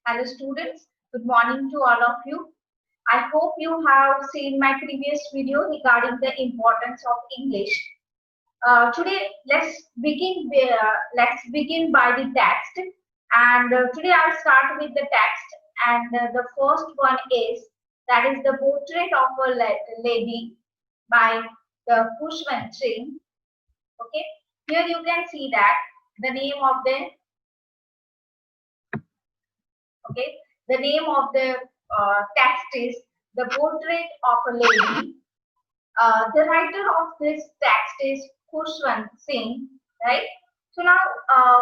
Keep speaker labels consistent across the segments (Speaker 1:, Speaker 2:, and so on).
Speaker 1: Hello students, good morning to all of you. I hope you have seen my previous video regarding the importance of English. Today let's begin by the text, and today I'll start with the text, and the first one is that is the portrait of a lady by the Khushwant Singh. Okay, here you can see that the name of the okay, the name of the text is The Portrait of a Lady. The writer of this text is Khushwant Singh, right? So now,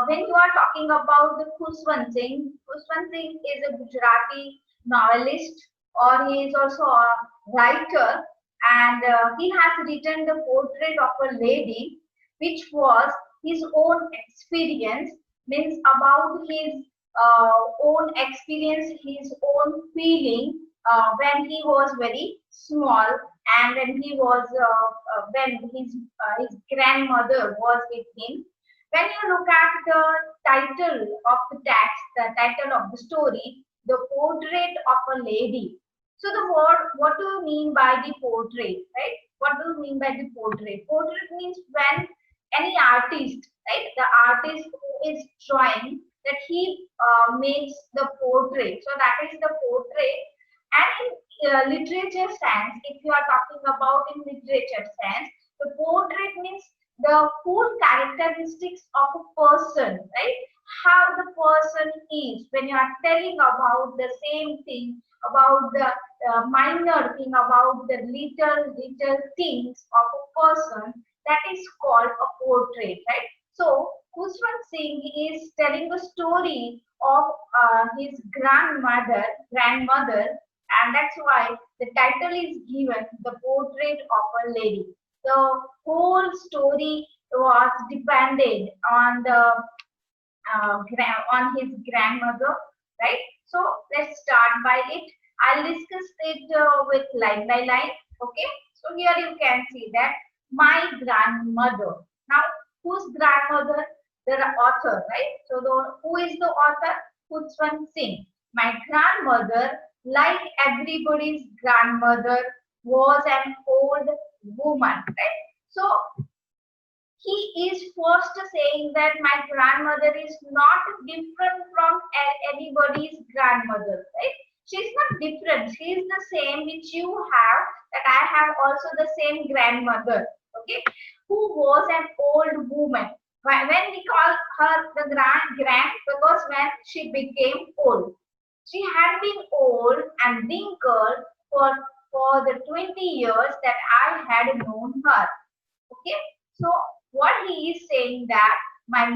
Speaker 1: when you are talking about the Khushwant Singh is a Gujarati novelist, or he is also a writer, and he has written the portrait of a lady, which was his own experience, means about his own experience, his own feeling when he was very small, and when his grandmother was with him. When you look at the title of the text, the title of the story, The Portrait of a Lady. So the word, what do you mean by the portrait, right? What do you mean by the portrait? Portrait means when any artist, right? The artist who is drawing, that he makes the portrait. So that is the portrait. And in literature sense, if you are talking about in literature sense, the portrait means the full characteristics of a person, right? How the person is when you are telling about the same thing, about the minor thing, about the little things of a person, that is called a portrait, right? So Khushwant Singh is telling a story of his grandmother, and that's why the title is given The Portrait of a Lady. The whole story was depended on the on his grandmother, right? So let's start by it. I'll discuss it with line by line. Okay. So here you can see that my grandmother. Now, whose grandmother? The author, right? So who is the author? Khushwant Singh. My grandmother, like everybody's grandmother, was an old woman, right? So he is first saying that my grandmother is not different from anybody's grandmother, right? She's not different. She is the same which you have, that I have also the same grandmother, okay, who was an old woman. When we call her the grand, because when she became old, she had been old and wrinkled for the 20 years that I had known her. Okay, so what he is saying that my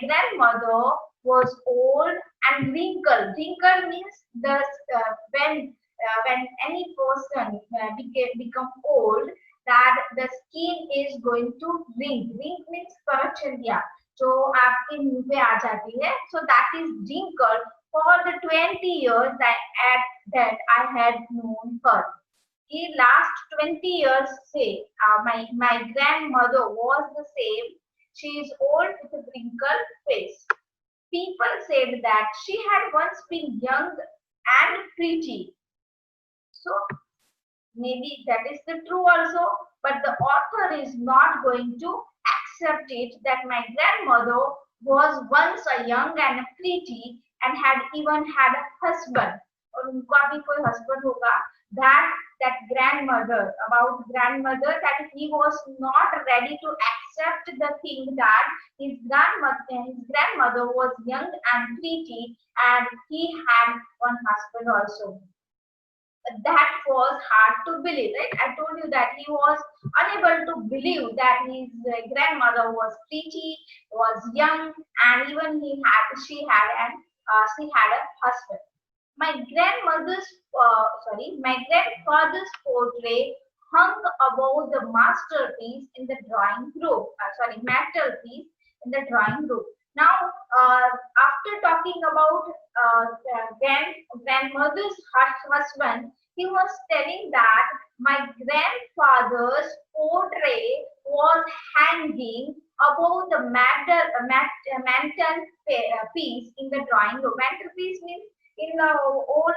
Speaker 1: grandmother was old and wrinkled. Wrinkled means the when any person become old, that the skin is going to wrink. Wrink means परत चल गया, जो आपके मुंह पे आ जाती है. So that is wrinkled for the 20 years that I had known her. The last 20 years say my grandmother was the same. She is old with a wrinkled face. People said that she had once been young and pretty. So maybe that is the true also, but the author is not going to accept it that my grandmother was once a young and pretty and had even had a husband. और उनका भी कोई husband होगा. That grandmother, about grandmother, that he was not ready to accept the thing that his grandmother was young and pretty and he had one husband also. That was hard to believe, right? I told you that he was unable to believe that his grandmother was pretty, was young, and even she had a husband. My grandfather's portrait hung above the masterpiece in the drawing room. Mantelpiece in the drawing room. Now, after talking about grandmother's husband, he was telling that my grandfather's portrait was hanging above the mantelpiece in the drawing room. Mantelpiece means in the old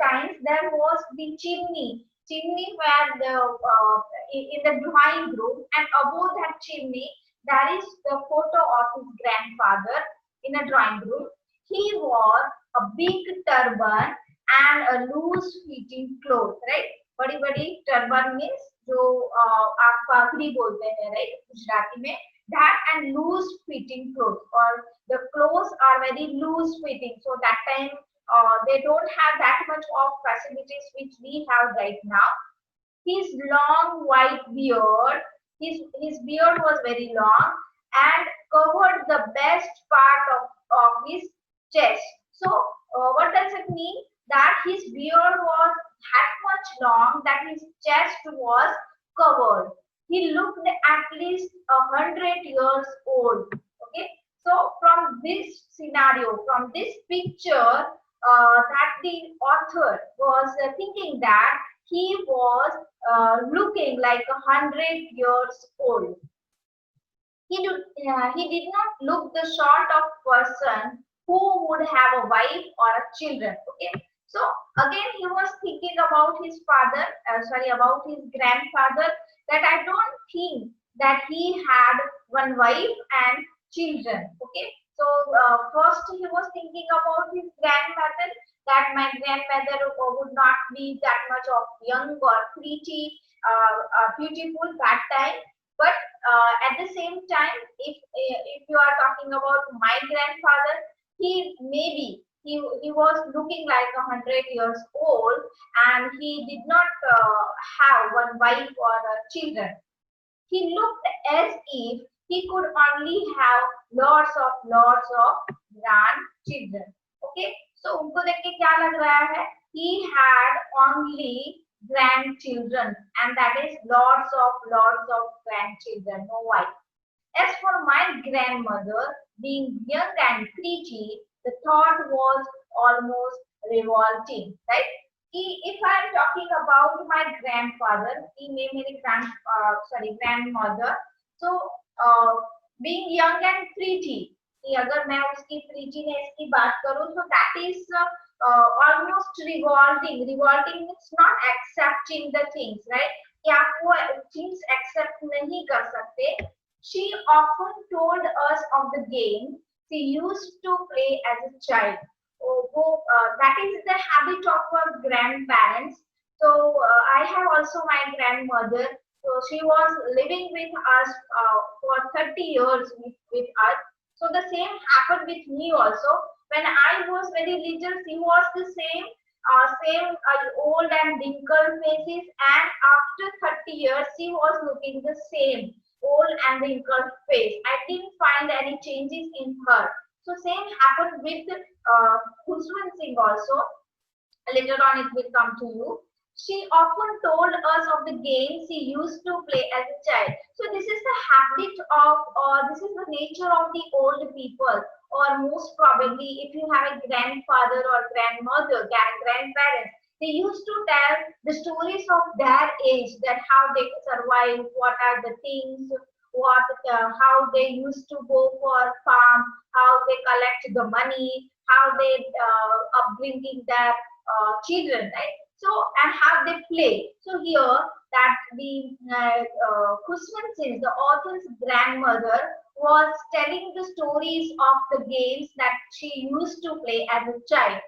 Speaker 1: times there was the chimney where the in the drawing room, and above that chimney there is the photo of his grandfather in a drawing room. He wore a big turban and a loose fitting clothes, right? बड़ी बड़ी turban means जो आप पागड़ी बोलते हैं, right? Gujarati में that, and loose fitting clothes, or the clothes are very loose fitting. So that time they don't have that much of facilities which we have right now. His long white beard, his beard was very long and covered the best part of his chest. So what does it mean? That his beard was that much long that his chest was covered. He looked at least 100 years old. Okay, so from this scenario, from this picture, that the author was thinking that he was looking like 100 years old. He did not look the sort of person who would have a wife or a children. Okay, so again he was thinking about his father, about his grandfather, that I don't think that he had one wife and children. Okay, so first he was thinking about his grandmother, that my grandmother would not be that much of young or pretty, beautiful that time. But at the same time, if you are talking about my grandfather, he maybe he was looking like 100 years old, and he did not have one wife or children. He looked as if he could only have lots of grandchildren. Okay, so उनको देख के क्या लग रहा है? He had only grandchildren, and that is lots of grandchildren, no wife. As for my grandmother, being young and pretty, the thought was almost revolting, right? If I am talking about my grandfather, grandmother, so being young and pretty, अगर मैं उसकी prettiness की बात करूँ, so that is almost revolting. Revolting means not accepting the things, right? कि आप वो things accept नहीं कर सकते. She often told us of the game she used to play as a child. That is the habit of her grandparents. So I have also my grandmother. So she was living with us for 30 years with us. So the same happened with me also. When I was very little, she was the same old and wrinkled faces, and after 30 years, she was looking the same old and wrinkled face. I didn't find any changes in her. So same happened with Khuswant Singh also. Later on, it will come to you. She often told us of the games she used to play as a child. So this is the habit of, or this is the nature of the old people, or most probably if you have a grandfather or grandmother, grandparents, they used to tell the stories of their age, that how they survive, what are the things, how they used to go for farm, how they collect the money, how they upbringing their children, right? So, and how they play. So here, that the Khuswant Singh, the author's grandmother, was telling the stories of the games that she used to play as a child.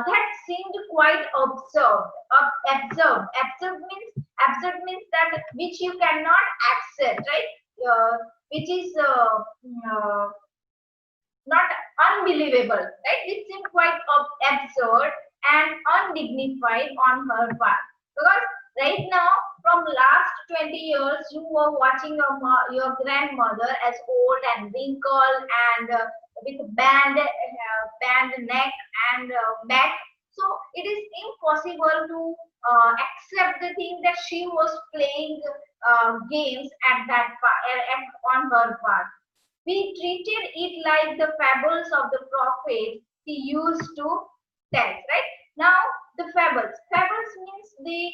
Speaker 1: That seemed quite absurd. Absurd means that which you cannot accept, right? Which is not unbelievable, right? It seemed quite absurd and undignified on her part, because right now, from last 20 years, you were watching your grandmother as old and wrinkled and with band neck and back. So it is impossible to accept the thing that she was playing games at that on her part. We treated it like the fables of the prophet he used to tell, right? Now, the fables. Fables means the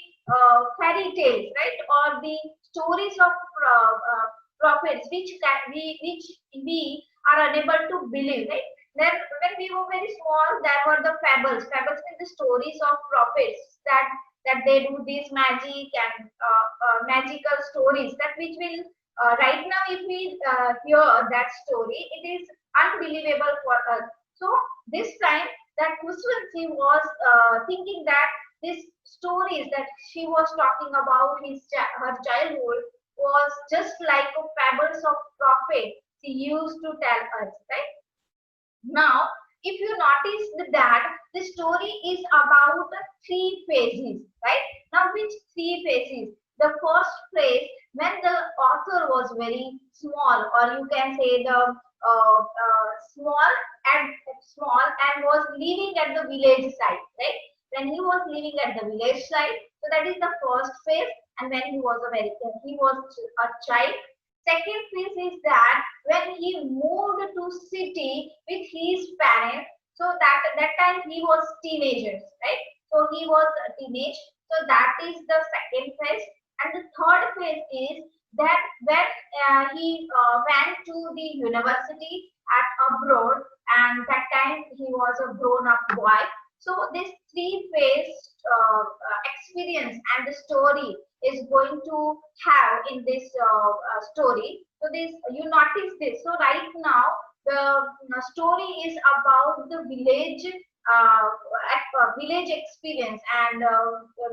Speaker 1: fairy tales, right? Or the stories of prophets, which we are unable to believe, right? Then when we were very small, there were the fables. Fables mean the stories of prophets that they do this magic and magical stories that which will right now if we hear that story, it is unbelievable for us. So this time that Kuswansi was thinking that these stories that she was talking about her childhood was just like a fables of prophet she used to tell us, right? Now, if you notice that the story is about three phases, right? Now, which three phases? The first phase when the author was very small, or you can say the small and was living at the village side, right? When he was living at the village side, so that is the first phase. And when he was a child. Second phase is that when he moved to city with his parents, so that time he was teenagers, right? So he was a teenage. So that is the second phase. And the third phase is that when he went to the university at abroad, and that time he was a grown-up boy. So this three-phase experience and the story is going to have in this story. So this you notice this. So right now the story is about the village experience and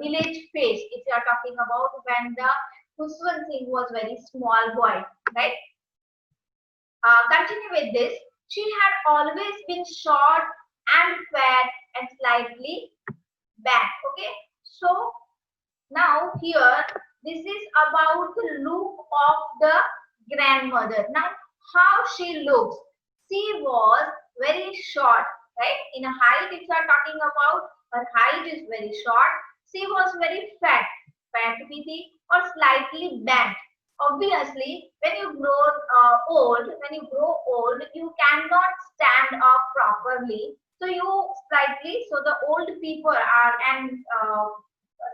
Speaker 1: village phase. If you are talking about when the Kuswan Singh was very small boy, right? Continue with this. She had always been short and fat and slightly back. Okay, so now here this is about the look of the grandmother. Now how she looks. She was very short, right? In a height, if you are talking about her height is very short. She was very fat with or slightly bent. Obviously, when you grow old, you cannot stand up properly. So the old people are and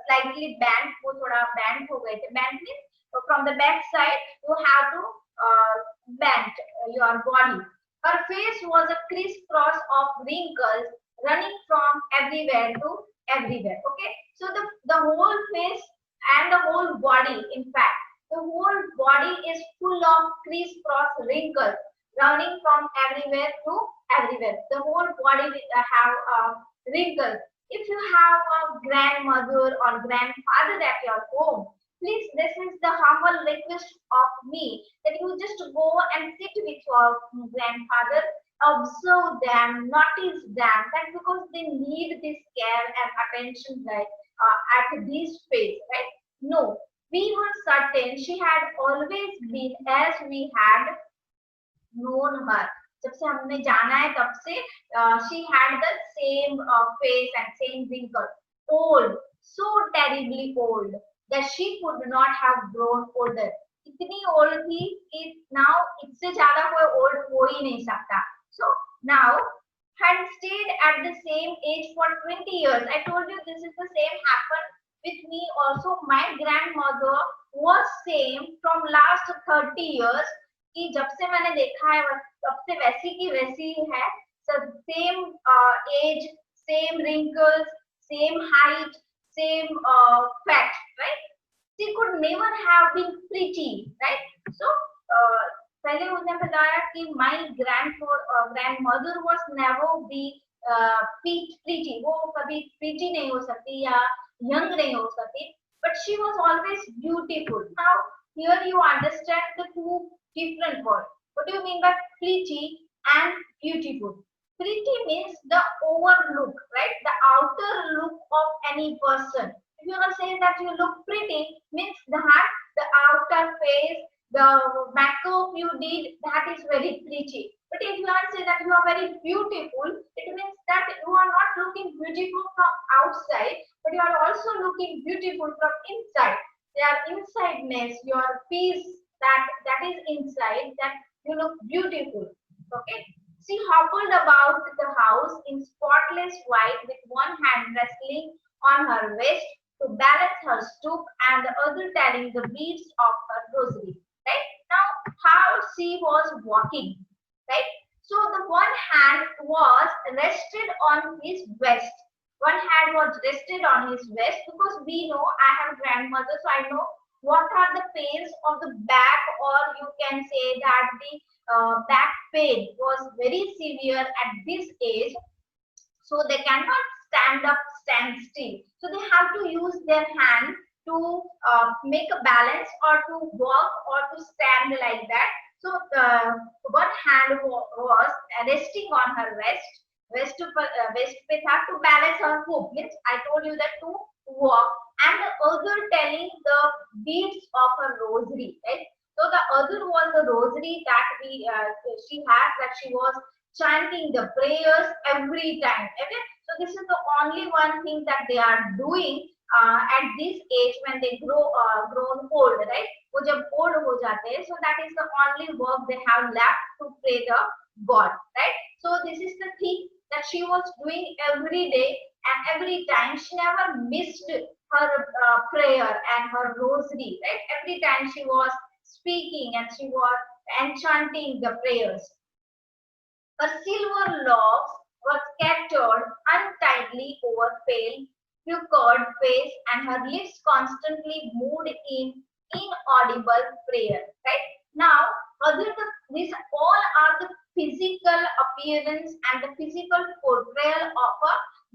Speaker 1: slightly bent, वो थोड़ा bent हो गए थे. Bent means from the back side you have to bend your body. Her face was a crisscross of wrinkles running from everywhere to everywhere. Okay, so the whole face and the whole body, in fact, the whole body is full of crisscross wrinkles running from everywhere to everywhere. The whole body will have wrinkles. If you have a grandmother or grandfather at your home, please, this is the humble request of me that you just go and sit with your grandfather, observe them, notice them, that because they need this care and attention like at this phase, right? No, we were certain she had always been as we had known her. जब से हमने जाना है तब से she had the same face and same wrinkle, old, so terribly old that she could not have grown older. इतनी old थी कि now इससे ज़्यादा कोई old हो ही नहीं सकता. So now had stayed at the same age for 20 years. I told you this is the same happened with me also. My grandmother was same from last 30 years. कि जब से मैंने देखा है तब से वैसी की वैसी है. So same age, same wrinkles, same height, same fat, right? She could never have been pretty, right? So पहले उसने बताया कि my grandmother was never be pretty. वो कभी pretty नहीं हो सकती या young नहीं हो सकती, but she was always beautiful. Now here you understand the two different words. What do you mean by pretty and beautiful? Pretty means the overlook, right? The outer look of any person. If you want to say that you look pretty, means that the outer face, the makeup you did, that is very pretty. But if you want to say that you are very beautiful, it means that you are not looking beautiful from outside, but you are also looking beautiful from inside. Your insideness, your peace, that is inside, that you look beautiful. Okay. She hobbled about the house in spotless white with one hand resting on her waist to balance her stoop and the other telling the beads of her rosary. Right? Now, how she was walking. Right? So the one hand was rested on his vest. One hand was rested on his vest because we know I have grandmother, so I know what are the pains of the back, or you can say that the back pain was very severe at this age, so they cannot stand up, stand still. So they have to use their hand to make a balance or to walk or to stand like that. So one hand was resting on her west with her to balance her hoop. Means I told you that to walk, and the other telling the beads of her rosary, right? So the other was the rosary that she had, that she was chanting the prayers every time. Okay, so this is the only one thing that they are doing at this age when they grown old, right? वो जब old हो जाते हैं, so that is the only work they have left to pray the God, right? So this is the thing that she was doing every day and every time. She never missed her prayer and her rosary, right? Every time she was speaking and she was enchanting the prayers. Her silver locks were scattered untidily over pale, puckered face, and her lips constantly moved in inaudible prayer. Right now, these all are the physical appearance and the physical portrayal of a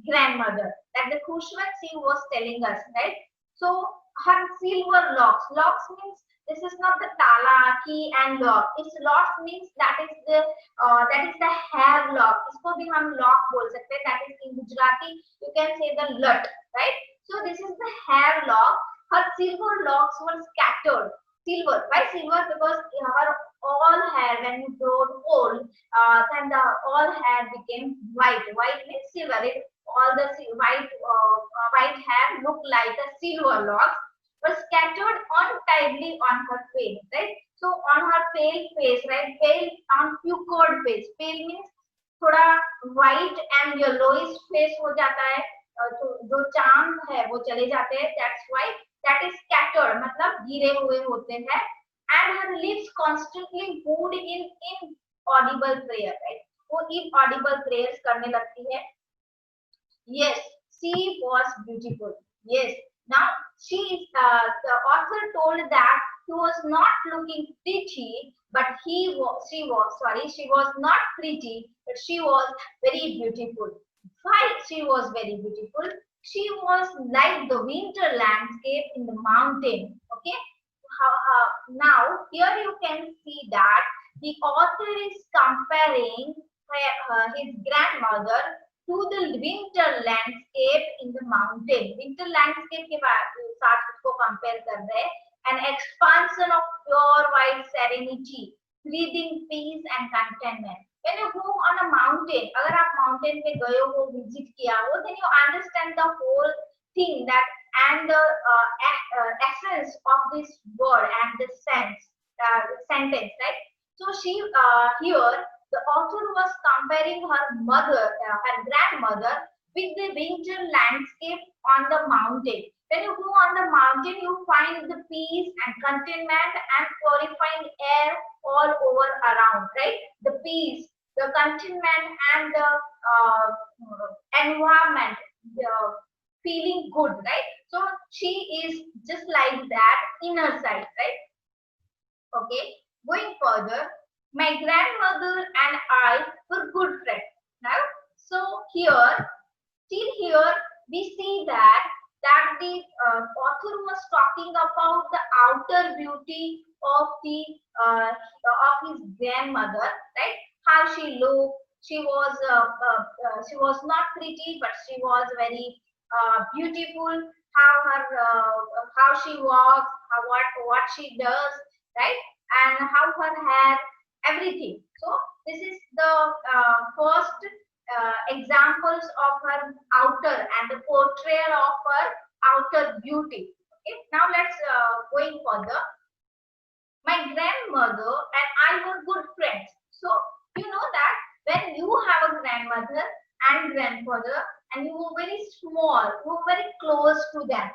Speaker 1: grandmother that the Khushwant was telling us. Right. So her silver locks. Locks means this is not the tala, key and lock. It's lock means that is the hair lock. इसको भी हम lock बोल सकते हैं. That is in Gujarati you can say the lut, right? So this is the hair lock. Her silver locks were scattered. Silver. Why silver? Because her all hair when you grow old, then the all hair became white. White means silver. All the white hair look like a silver locks were scattered untidily on her face, right? So on her pale face, right? Pale on puckered face. Pale means थोड़ा white and yellowish face हो जाता है, तो जो चाम है वो चले जाते हैं. That's why that is scattered, मतलब गिरे हुए होते हैं. And her lips constantly moved in inaudible prayer, right? वो inaudible prayers करने लगती है. Yes, she was beautiful. Yes. Now the author told that she was not looking pretty, but she was not pretty, but she was very beautiful. Why she was very beautiful? She was like the winter landscape in the mountain. Okay. Now here you can see that the author is comparing his grandmother to the winter landscape in the mountain. Winter landscape के साथ उसको compare कर रहे हैं. An expansion of pure white serenity, breathing peace and contentment. When you go on a mountain, अगर आप mountain पे गए हो, visit किया हो, then you understand the whole thing that and the essence of this word and the sentence, right? So she here. The author was comparing her grandmother with the winter landscape on the mountain. When you go on the mountain, you find the peace and contentment and purifying air all over around, right? The peace, the contentment, and the environment, the feeling good, right? So she is just like that inner side, right? Okay, going further. My grandmother and I were good friends. Now, so here, still here, we see that the author was talking about the outer beauty of his grandmother, right? How she looked. She was not pretty, but she was very beautiful. How she walks, what she does, right? And how her hair. Everything. So this is the first examples of her outer and the portrayal of her outer beauty. Okay. Now let's going further. My grandmother and I were good friends. So you know that when you have a grandmother and grandfather and you were very small, you were very close to them.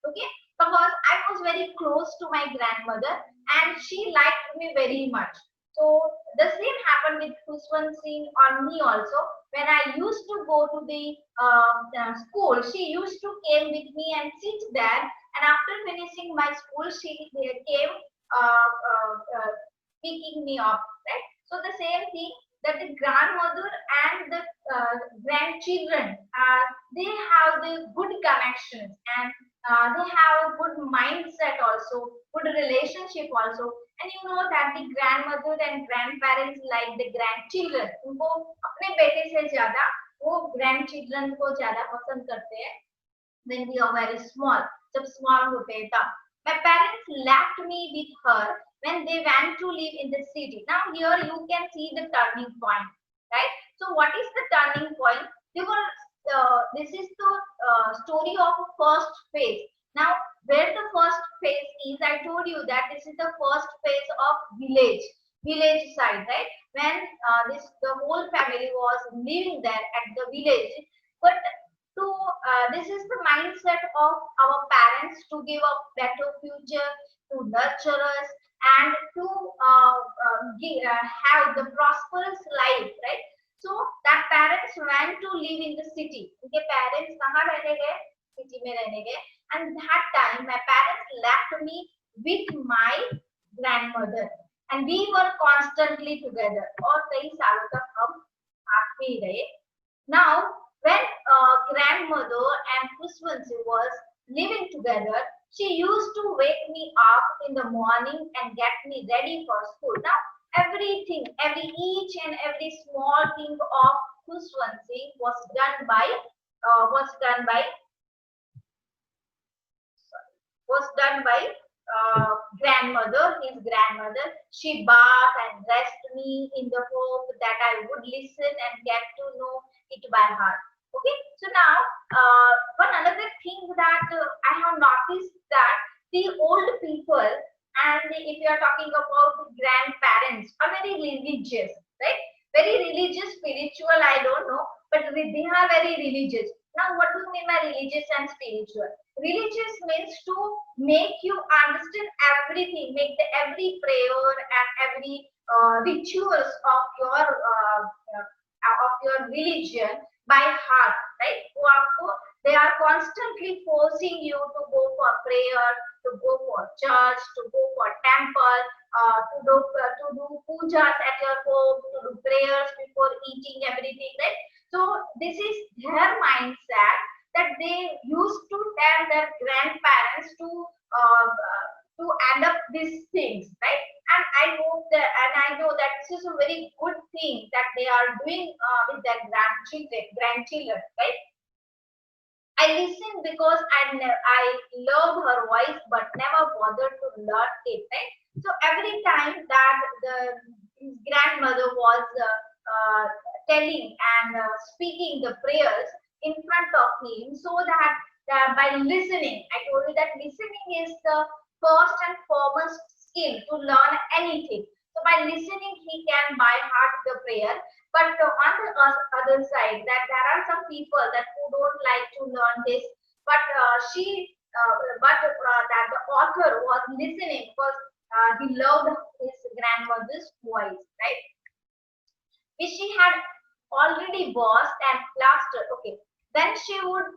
Speaker 1: Okay. Because I was very close to my grandmother and she liked me very much. So the same happened with Khuswan Singh on me also. When I used to go to the school, she used to came with me and sit there. And after finishing my school, she came picking me up. Right. So the same thing that the grandmother and the grandchildren, they have the good connections, and they have a good mindset also, good relationship also. And you know that the grandmother and grandparents like the grandchildren, उनको अपने बेटे से ज्यादा वो grandchildren को ज्यादा पसंद करते हैं when we are very small. जब small होते हैं तब. My parents left me with her when they went to live in the city. Now here you can see the turning point, right? So what is the turning point? They were, this is the story of first phase. Now where the first phase is, I told you that this is the first phase of village side, right? When the whole family was living there at the village. But to this is the mindset of our parents to give a better future, to nurture us, and to have the prosperous life, right? So that parents went to live in the city. उनके parents कहाँ रहने गए? City में रहने गए. And that time my parents left me with my grandmother, and we were constantly together. और कई सालों तक हम साथ में ही रहे. Now when grandmother and Khuswansi was living together, she used to wake me up in the morning and get me ready for school. Now everything, each and every small thing of Khuswansi was done by his grandmother. She bathed and dressed me in the hope that I would listen and get to know it by heart. Okay, so now one another thing that I have noticed that the old people, and if you are talking about the grandparents, are very religious, right? Very religious, spiritual, I don't know, but they are very religious. Now, what do you mean by religious and spiritual? Religious means to make you understand everything, make every prayer and every rituals of your religion by heart, right? They are constantly forcing you to go for prayer, to go for church, to go for temple, to do pujas at your home, to do prayers before eating everything, right? So this is their mindset that they used to tell their grandparents to end up these things, right? And I know that this is a very good thing that they are doing with their grandchildren, right? I listen because I love her voice, but never bothered to learn it, right? So every time that his grandmother was telling and speaking the prayers in front of him, so that by listening, I told you that listening is the first and foremost skill to learn anything. So by listening, he can by heart the prayer. But on the other side, that there are some people that who don't like to learn this, but that the author was listening because he loved his grandmother's voice, right? Which she had already washed and plastered. Okay, then she would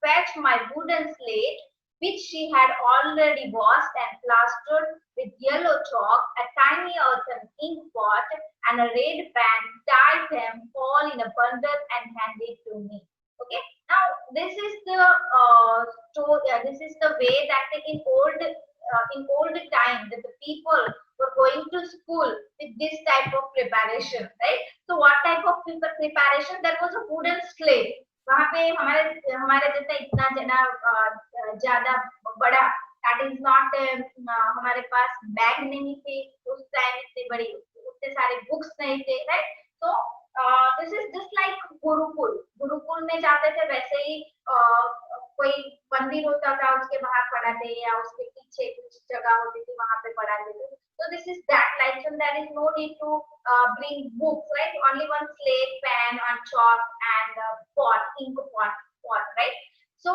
Speaker 1: fetch my wooden slate, which she had already washed and plastered with yellow chalk, a tiny earthen ink pot, and a red pen, tie them all in a bundle and hand it to me. Okay, now this is the this is the way that in old time that the people were going to school with this type of preparation, right? So what type of preparation? There was a wooden slate. वहाँ पे हमारे जैसा इतना ज्यादा बड़ा, that is not हमारे पास bag नहीं थे उस टाइम, इतनी बड़ी उतने सारे बुक्स नहीं थे, राइट? तो this is just like Gurukul में जाते थे वैसे ही कोई मंदिर होता था उसके बाहर पढ़ाते या उसके पीछे कुछ जगह होती थी वहां पे पढ़ाते थे. So this is that, like, so there is no need to bring books, right? Only one slate, pen, and chalk and pot, ink pot, right? So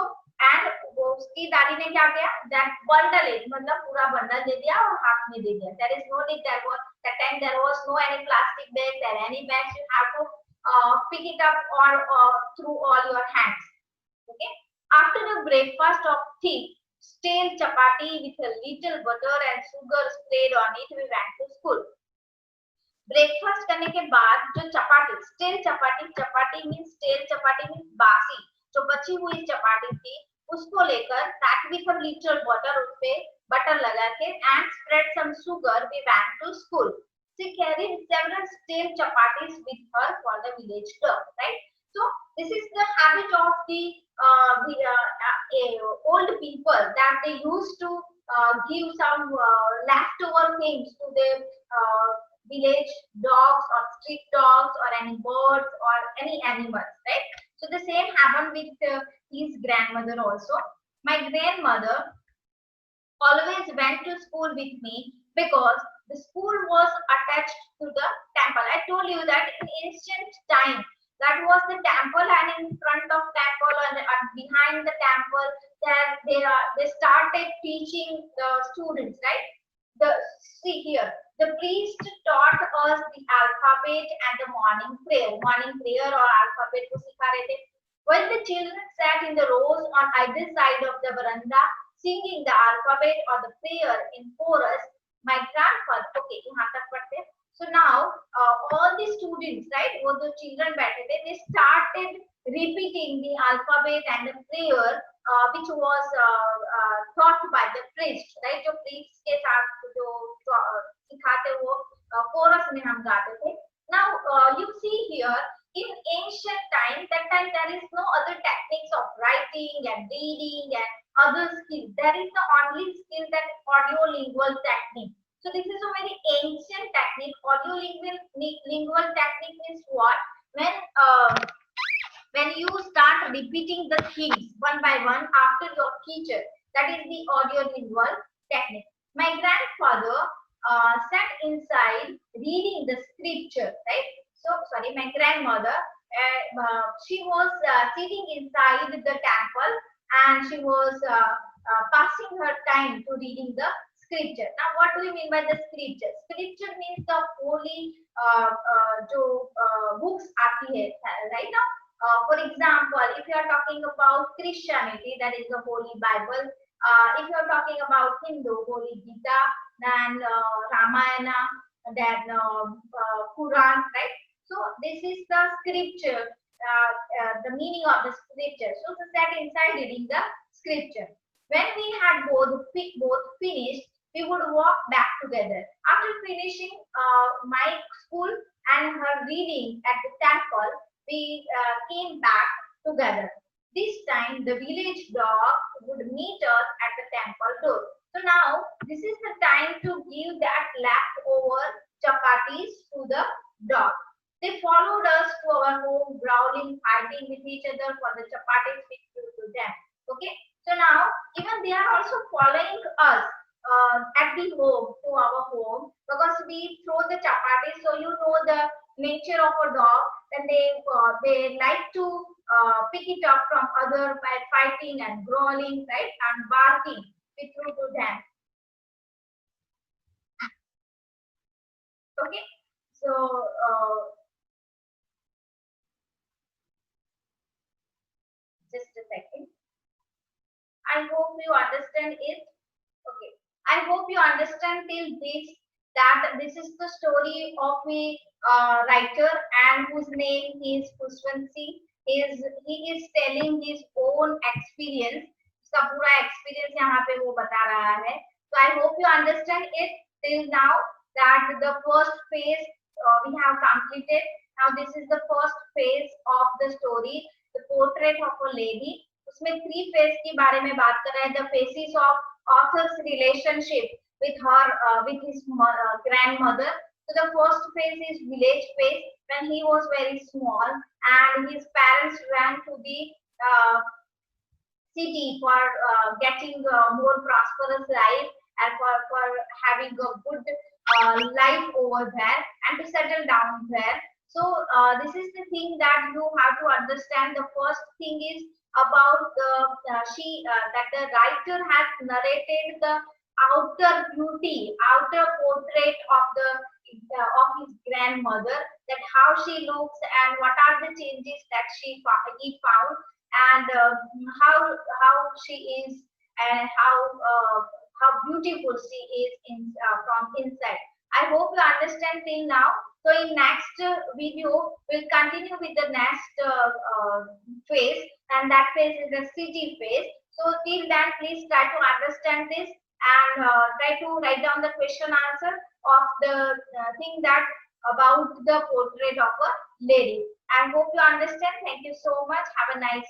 Speaker 1: and वो उसकी दादी ने क्या किया, that bundle it, मतलब पूरा बंडल दे दिया और हाथ में दे दिया. There is no need, there was that time there was no any plastic bags or any bags. You have to pick it up or through all your hands. Okay. After the breakfast of thick stale chapati with a little butter and sugar sprayed on it, we went to school. Breakfast करने के बाद जो chapati, stale chapati, chapati mean stale chapati mean बासी, जो बची हुई चपाटी थी उसको लेकर pack with a little butter, उस पे बटर लगा के and spread some sugar, we went to school. She carried several stale chapatis with her for the village club, right? So this is the habit of the old people, that they used to give some leftover things to the village dogs or street dogs or any birds or any animals, right? So the same happened with his grandmother also. My grandmother always went to school with me because the school was attached to the temple. I told you that in ancient time that was the temple, and in front of temple and behind the temple they started teaching the students, right? See here, the priest taught us the alphabet and the morning prayer or alphabet को सिखा रहे थे. When the children sat in the rows on either side of the veranda singing the alphabet or the prayer in chorus, my grandfather, okay, यहाँ तक पढ़ते हैं. So now all the students, right, वो जो children बैठे थे, they started repeating the alphabet and the prayer which was taught by the priest, right? जो priest के साथ जो सिखाते वो chorus में हम गाते थे. Now you see here, in ancient time, that time there is no other techniques of writing and reading and other skills. There is the only skill, that audio lingual technique. So this is a very ancient technique. Audio lingual technique means what? When you start repeating the things one by one after your teacher, that is the audio lingual technique. My grandfather sat inside reading the scripture, right? So sorry, my grandmother, she was sitting inside the temple and she was passing her time to reading the scripture. Now what do we mean by the scripture? Scripture means the holy books आती है, right? Now for example, if you are talking about Christianity, that is the Holy Bible. If you are talking about Hindu, Holy Gita, then Ramayana, then Quran, right? So this is the scripture, the meaning of the scripture. So to sat inside reading the scripture. When we had both finished, we would walk back together. After finishing my school and her reading at the temple, we came back together. This time the village dog would meet us at the temple door. So now this is the time to give that leftover chapatis to the dog. They followed us to our home, growling, fighting with each other for the chapatis we threw to them. Okay. So now even they are also following us at the home, to our home, because we throw the chapatis. So you know the nature of a dog, then they like to pick it up from other by fighting and growling, right, and barking. We threw to them. Okay, so just a second. I hope you understand it. Okay, I hope you understand till this, that this is the story of a writer and whose name is Khushwant. He is telling his own experience. उसका पूरा experience यहाँ पे वो बता रहा है. So I hope you understand it till now, that the first phase we have completed. Now this is the first phase of the story, the portrait of a lady. उसमें 3 phase की बारे में बात कर रहा है. The phases of author's relationship with his grandmother. So the first phase is village phase, when he was very small and his parents ran to the city for getting more prosperous life and for having a good life over there and to settle down there. So this is the thing that you have to understand. The first thing is about that the writer has narrated the outer beauty, outer portrait of the of his grandmother, that how she looks and what are the changes that he found, and how she is, and how beautiful she is from inside. I hope you understand till now. So in next video, we'll continue with the next phase, and that phase is the city phase. So till then, please try to understand this and try to write down the question answer of the thing that about the portrait of a lady. I hope you understand. Thank you so much. Have a nice